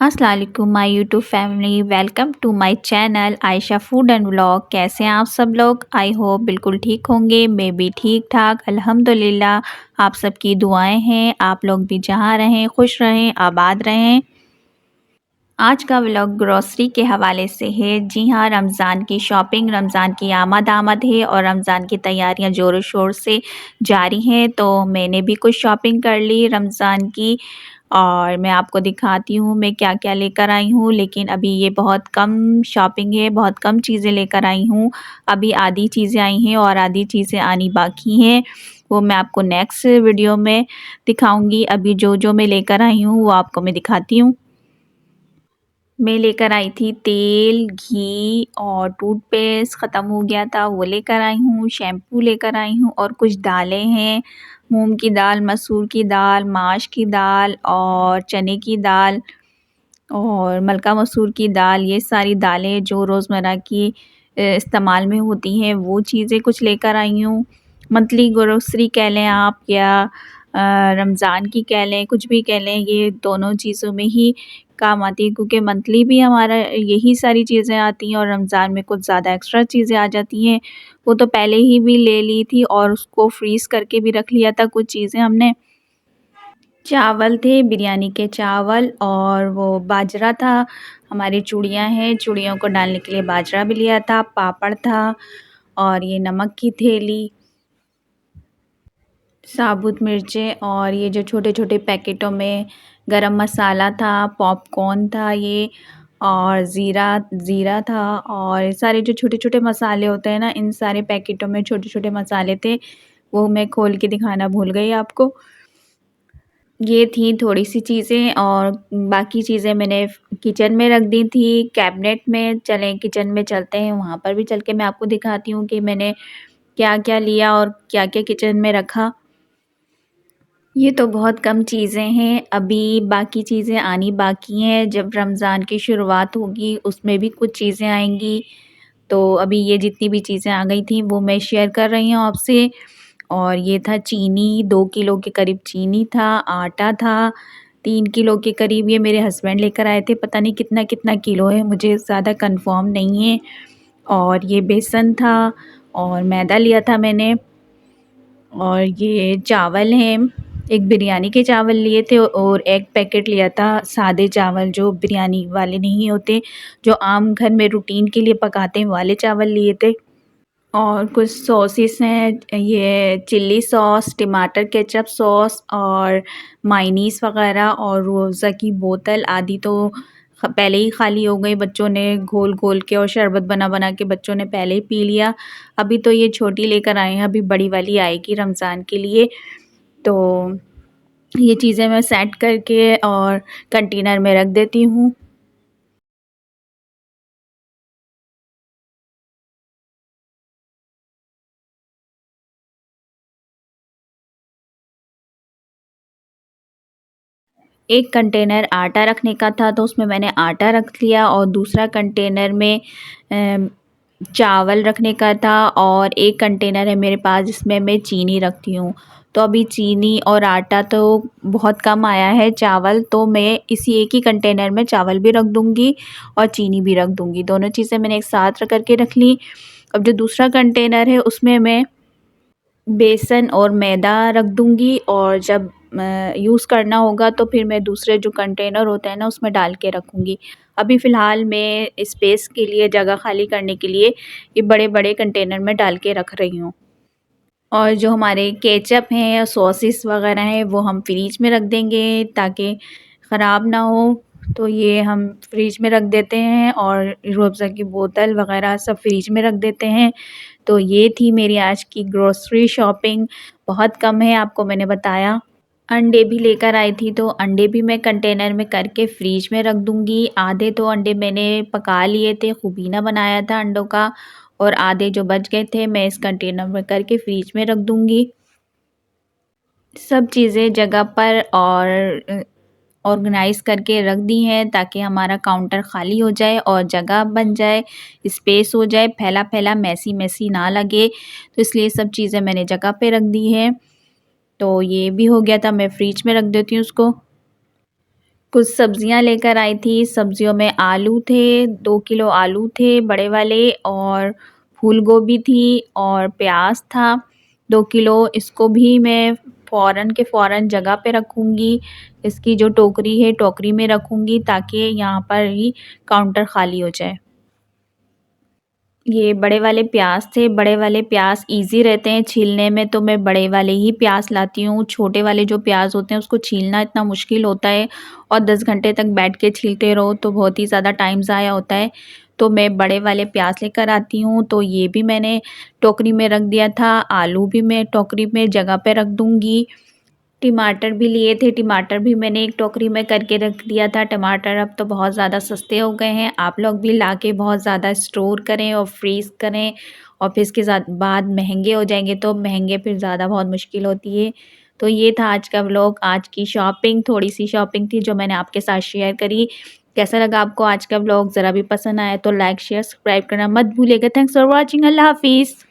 अस्सलाम वालेकुम my YouTube family, welcome to my channel Ayesha food and vlog. कैसे हैं आप सब लोग? आई होप बिल्कुल ठीक होंगे। मैं भी ठीक ठाक अल्हम्दुलिल्लाह। आप सबकी दुआएं हैं। आप लोग भी जहां रहें खुश रहें, आबाद रहें। आज का व्लॉग ग्रोसरी के हवाले से है। जी हाँ, रमज़ान की शॉपिंग, रमज़ान की आमद है और रमज़ान की तैयारियां ज़ोरों शोर से जारी हैं। तो मैंने भी कुछ शॉपिंग कर ली रमज़ान की और मैं आपको दिखाती हूँ मैं क्या क्या लेकर आई हूँ। लेकिन अभी ये बहुत कम शॉपिंग है, बहुत कम चीज़ें लेकर आई हूँ। अभी आधी चीज़ें आई हैं और आधी चीज़ें आनी बाकी हैं। वो मैं आपको नेक्स्ट वीडियो में दिखाऊंगी। अभी जो जो मैं लेकर आई हूँ वो आपको मैं दिखाती हूँ। मैं लेकर आई थी तेल, घी और टूथपेस्ट ख़त्म हो गया था, वो लेकर आई हूँ। शैम्पू लेकर आई हूँ और कुछ दालें हैं, मूंग की दाल, मसूर की दाल, माश की दाल और चने की दाल और मलका मसूर की दाल। ये सारी दालें जो रोज़मर्रा की इस्तेमाल में होती हैं वो चीज़ें कुछ लेकर आई हूँ। मंथली ग्रोसरी कह लें आप या रमज़ान की कह लें, कुछ भी कह लें, ये दोनों चीज़ों में ही काम आती है क्योंकि मंथली भी हमारा यही सारी चीज़ें आती हैं और रमज़ान में कुछ ज़्यादा एक्स्ट्रा चीज़ें आ जाती हैं। वो तो पहले ही भी ले ली थी और उसको फ्रीज़ करके भी रख लिया था कुछ चीज़ें हमने। चावल थे, बिरयानी के चावल और वो बाजरा था। हमारी चूड़ियाँ हैं, चूड़ियों को डालने के लिए बाजरा भी लिया था, पापड़ था और ये नमक की थैली, साबुत मिर्चें और ये जो छोटे-छोटे पैकेटों में गरम मसाला था, पॉपकॉर्न था ये और ज़ीरा ज़ीरा था और ये सारे जो छोटे-छोटे मसाले होते हैं ना, इन सारे पैकेटों में छोटे-छोटे मसाले थे। वो मैं खोल के दिखाना भूल गई आपको। ये थी थोड़ी-सी चीज़ें और बाकी चीज़ें मैंने किचन में रख दी थी, कैबिनेट में। चलें किचन में चलते हैं, वहाँ पर भी चल के मैं आपको दिखाती हूँ कि मैंने क्या-क्या लिया और क्या-क्या किचन में रखा। ये तो बहुत कम चीज़ें हैं, अभी बाकी चीज़ें आनी बाकी हैं। जब रमज़ान की शुरुआत होगी उसमें भी कुछ चीज़ें आएँगी। तो अभी ये जितनी भी चीज़ें आ गई थी वो मैं शेयर कर रही हूँ आपसे। और ये था चीनी, 2 किलो के करीब चीनी था, आटा था 3 किलो के करीब, ये मेरे हस्बैंड लेकर आए थे। पता नहीं कितना-कितना किलो है, मुझे ज़्यादा कन्फ़र्म नहीं है। और ये बेसन था और मैदा लिया था मैंने और ये चावल हैं, एक बिरयानी के चावल लिए थे और एक पैकेट लिया था सादे चावल जो बिरयानी वाले नहीं होते, जो आम घर में रूटीन के लिए पकाते हैं, वाले चावल लिए थे। और कुछ सॉसेस हैं, ये चिल्ली सॉस, टमाटर केचप सॉस और मायोनीज़ वग़ैरह और रूह अफ़ज़ा की बोतल आधी तो पहले ही खाली हो गई। बच्चों ने घोल-घोल के और शरबत बना-बना के बच्चों ने पहले ही पी लिया। अभी तो ये छोटी लेकर आए हैं, अभी बड़ी वाली आएगी रमज़ान के लिए। तो ये चीज़ें मैं सेट करके और कंटेनर में रख देती हूँ। एक कंटेनर आटा रखने का था तो उसमें मैंने आटा रख लिया और दूसरा कंटेनर में चावल रखने का था और एक कंटेनर है मेरे पास जिसमें मैं चीनी रखती हूँ। तो अभी चीनी और आटा तो बहुत कम आया है, चावल तो मैं इसी एक ही कंटेनर में चावल भी रख दूँगी और चीनी भी रख दूँगी। दोनों चीज़ें मैंने एक साथ करके रख ली। अब जो दूसरा कंटेनर है उसमें मैं बेसन और मैदा रख दूँगी और जब यूज़ करना होगा तो फिर मैं दूसरे जो कंटेनर होते हैं ना उसमें डाल के रखूँगी। अभी फ़िलहाल मैं स्पेस के लिए, जगह खाली करने के लिए ये बड़े-बड़े कंटेनर में डाल के रख रही हूँ। और जो हमारे केचअप हैं, सॉसेस वग़ैरह हैं वो हम फ्रिज में रख देंगे ताकि ख़राब ना हो। तो ये हम फ्रिज में रख देते हैं और रूह अफ़ज़ा की बोतल वग़ैरह सब फ्रिज में रख देते हैं। तो ये थी मेरी आज की ग्रोसरी शॉपिंग, बहुत कम है आपको मैंने बताया। अंडे भी लेकर आई थी तो अंडे भी मैं कंटेनर में करके फ्रिज में रख दूँगी। आधे तो अंडे मैंने पका लिए थे, खुबीना बनाया था अंडों का और आधे जो बच गए थे मैं इस कंटेनर में करके फ्रिज में रख दूँगी। सब चीज़ें जगह पर और ऑर्गेनाइज़ करके रख दी हैं ताकि हमारा काउंटर ख़ाली हो जाए और जगह बन जाए, स्पेस हो जाए, फैला-फैला मेसी-मेसी ना लगे। तो इसलिए सब चीज़ें मैंने जगह पे रख दी हैं। तो ये भी हो गया था, मैं फ्रिज में रख देती हूँ उसको। कुछ सब्जियां लेकर आई थी। सब्जियों में आलू थे, 2 किलो आलू थे बड़े वाले, और फूल गोभी थी, और प्याज था 2 किलो। इसको भी मैं फ़ौरन के फ़ौरन जगह पे रखूँगी। इसकी जो टोकरी है, टोकरी में रखूँगी ताकि यहाँ पर ही काउंटर खाली हो जाए। ये बड़े वाले प्याज़ थे। बड़े वाले प्याज़ ईज़ी रहते हैं छीलने में, तो मैं बड़े वाले ही प्याज़ लाती हूँ। छोटे वाले जो प्याज़ होते हैं उसको छीलना इतना मुश्किल होता है, और 10 घंटे तक बैठ के छीलते रहो तो बहुत ही ज़्यादा टाइम ज़ाया होता है। तो मैं बड़े वाले प्याज़ लेकर आती हूँ। तो ये भी मैंने टोकरी में रख दिया था। आलू भी मैं टोकरी में जगह पे रख दूँगी। टमाटर भी लिए थे, टमाटर भी मैंने एक टोकरी में करके रख दिया था। टमाटर अब तो बहुत ज़्यादा सस्ते हो गए हैं। आप लोग भी लाके बहुत ज़्यादा स्टोर करें और फ्रीज़ करें, और फिर इसके साथ बाद महँगे हो जाएँगे तो महँगे फिर ज़्यादा बहुत मुश्किल होती है। तो ये था आज का व्लॉग, आज की शॉपिंग, थोड़ी-सी शॉपिंग थी जो मैंने आपके साथ शेयर करी। कैसा लगा आपको आज का व्लॉग? ज़रा भी पसंद आया तो लाइक, शेयर, सब्सक्राइब करना मत भूलिएगा। Thanks for watching. अल्लाह हाफ़िज़।